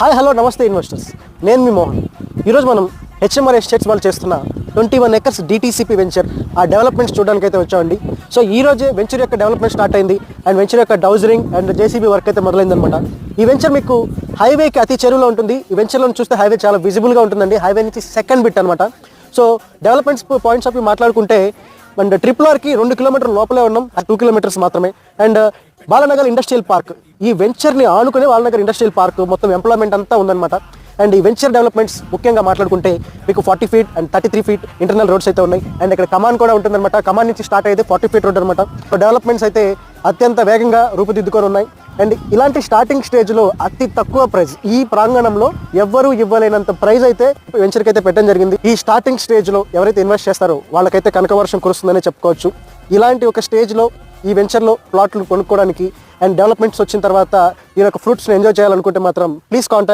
Hi hello నమస్తే investors, నేను మీ మోహన్. ఈరోజు మనం హెచ్ఎంఆర్ ఎస్టేట్స్ వాళ్ళు చేస్తున్న 21 acres DTCP వెంచర్ ఆ డెవలప్మెంట్స్ చూడడానికి అయితే వచ్చామండి. సో ఈ రోజే వెంచర్ యొక్క డెవలప్మెంట్ స్టార్ట్ అయింది అండ్ వెంచర్ యొక్క డౌజరింగ్ అండ్ JCB వర్క్ అయితే మొదలైందనమాట. ఈ వెంచర్ మీకు హైవేకి అతి చెరువులో ఉంటుంది. ఈ వెంచర్లో చూస్తే హైవే చాలా విజిబుల్గా ఉంటుందండి. హైవే నుంచి సెకండ్ బిట్ అనమాట. So developments points of view మాట్లాడుకుంటే అండ్ RRRకి 2 కిలోమీటర్ల లోపలే ఉన్నాం, 2 kilometers మాత్రమే. అండ్ బాలనగర్ ఇండస్ట్రియల్ పార్క్, ఈ వెంచర్ని ఆనుకునే బాలనగర్ ఇండస్ట్రియల్ పార్క్ మొత్తం ఎంప్లాయ్మెంట్ అంతా ఉందన్నమాట. అండ్ ఈ వెంచర్ డెవలప్మెంట్స్ ముఖ్యంగా మాట్లాడుకుంటే మీకు 40 feet and 33 feet internal roads అయితే ఉన్నాయి. అండ్ ఇక్కడ కమాన్ కూడా ఉంటుందన్నమాట. కమాన్ నుంచి స్టార్ట్ అయితే 40 feet రోడ్ అనమాట. సో డెవలప్మెంట్స్ అయితే అత్యంత వేగంగా రూపుదిద్దుకొని ఉన్నాయి. అండ్ ఇలాంటి స్టార్టింగ్ స్టేజ్లో అతి తక్కువ ప్రైస్, ఈ ప్రాంగణంలో ఎవ్వరూ ఇవ్వలేనంత ప్రైస్ అయితే వెంచర్కి అయితే పెట్టడం జరిగింది. ఈ స్టార్టింగ్ స్టేజ్లో ఎవరైతే ఇన్వెస్ట్ చేస్తారో వాళ్ళకైతే కనకవర్షం కురుస్తుందనే చెప్పుకోవచ్చు. ఇలాంటి ఒక స్టేజ్లో ఈ వెంచర్లో ప్లాట్లు కొనుక్కోవడానికి అండ్ డెవలప్మెంట్స్ వచ్చిన తర్వాత ఈ యొక్క ఫ్రూట్స్ని ఎంజాయ్ చేయాలనుకుంటే మాత్రం ప్లీజ్ కాంటాక్ట్